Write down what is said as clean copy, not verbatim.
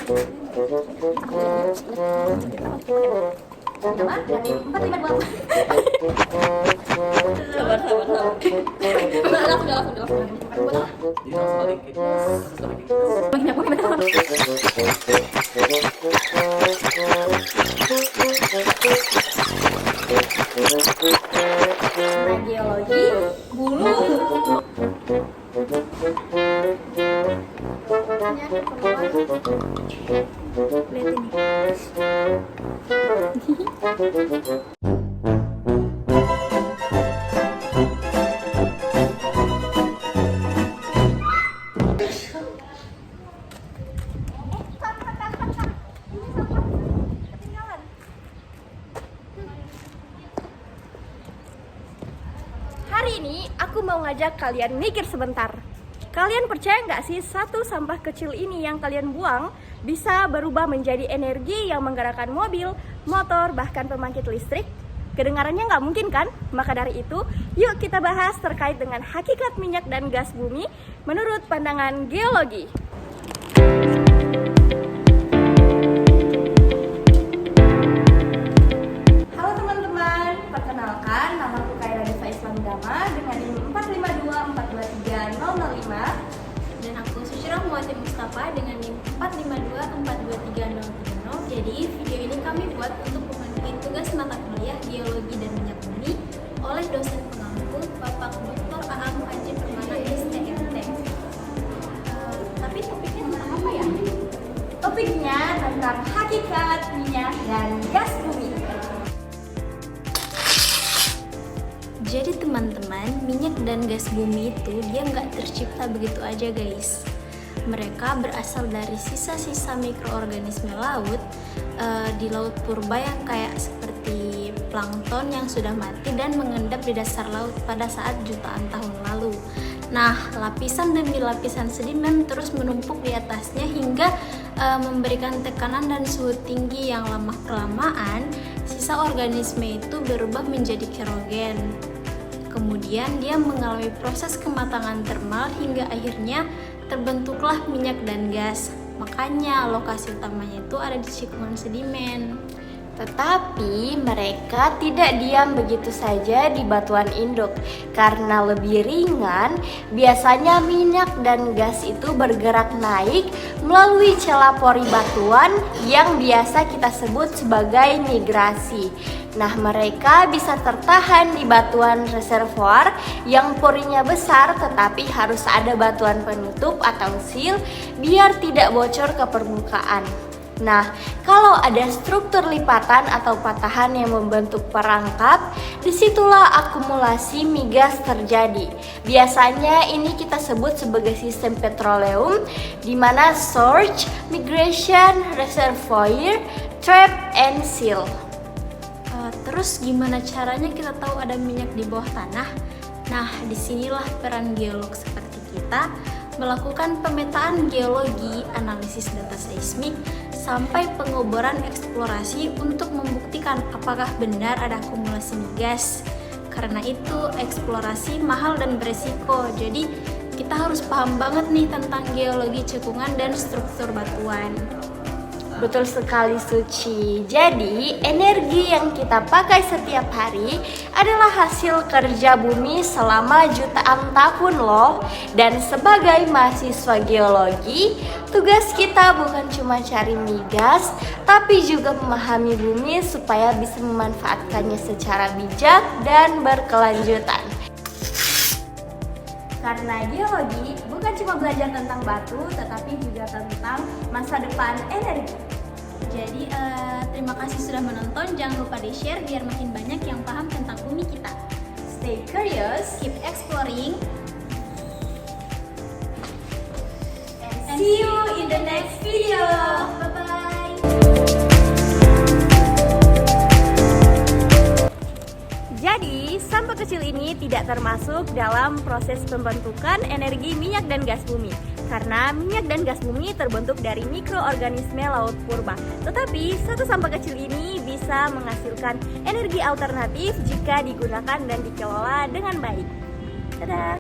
Geologi bulu. Hari ini aku mau ngajak kalian mikir sebentar. Kalian percaya nggak sih satu sampah kecil ini yang kalian buang bisa berubah menjadi energi yang menggerakkan mobil, motor, bahkan pembangkit listrik? Kedengarannya nggak mungkin kan? Maka dari itu, yuk kita bahas terkait dengan hakikat minyak dan gas bumi menurut pandangan geologi. Halo teman-teman, perkenalkan namaku Kaira Deva Islam Dama dengan NIM 452423005. Dan aku Susyirah Muati Mustafa dengan NIM 452423030. Jadi video ini kami buat untuk memenuhi tugas mata kuliah Geologi dan Minyak Bumi oleh dosen pengampu Bapak Dr. Aang Panji Permana STMT. Tapi topiknya tentang apa ya? Topiknya tentang hakikat minyak dan gas bumi. Jadi teman-teman, minyak dan gas bumi itu dia nggak tercipta begitu aja guys. Mereka berasal dari sisa-sisa mikroorganisme laut di laut purba yang kayak seperti plankton yang sudah mati dan mengendap di dasar laut pada saat jutaan tahun lalu. Nah, lapisan demi lapisan sedimen terus menumpuk di atasnya hingga memberikan tekanan dan suhu tinggi yang lama-kelamaan sisa organisme itu berubah menjadi kerogen. Kemudian dia mengalami proses kematangan termal hingga akhirnya terbentuklah minyak dan gas. Makanya lokasi utamanya itu ada di cikungan sedimen. Tetapi mereka tidak diam begitu saja di batuan induk. Karena lebih ringan, biasanya minyak dan gas itu bergerak naik melalui celah pori batuan yang biasa kita sebut sebagai migrasi. Nah, mereka bisa tertahan di batuan reservoir yang porinya besar, tetapi harus ada batuan penutup atau seal biar tidak bocor ke permukaan. Nah, kalau ada struktur lipatan atau patahan yang membentuk perangkap, disitulah akumulasi migas terjadi. Biasanya ini kita sebut sebagai sistem petroleum, di mana source, migration, reservoir, trap, and seal. Terus gimana caranya kita tahu ada minyak di bawah tanah? Nah, disinilah peran geolog seperti kita melakukan pemetaan geologi, analisis data seismik, sampai pengoboran eksplorasi untuk membuktikan apakah benar ada akumulasi migas. Karena itu eksplorasi mahal dan beresiko, jadi kita harus paham banget nih tentang geologi cekungan dan struktur batuan. Betul sekali Suci. Jadi, energi yang kita pakai setiap hari adalah hasil kerja bumi selama jutaan tahun loh. Dan sebagai mahasiswa geologi, tugas kita bukan cuma cari migas, tapi juga memahami bumi supaya bisa memanfaatkannya secara bijak dan berkelanjutan. Karena geologi bukan cuma belajar tentang batu, tetapi juga tentang masa depan energi. Jadi terima kasih sudah menonton. Jangan lupa di-share biar makin banyak yang paham tentang bumi kita. Stay curious, Keep exploring, and see you in the next video. Bye-bye. Jadi, sampah kecil ini tidak termasuk dalam proses pembentukan energi minyak dan gas bumi. Karena minyak dan gas bumi terbentuk dari mikroorganisme laut purba. Tetapi, satu sampah kecil ini bisa menghasilkan energi alternatif jika digunakan dan dikelola dengan baik. Dadah!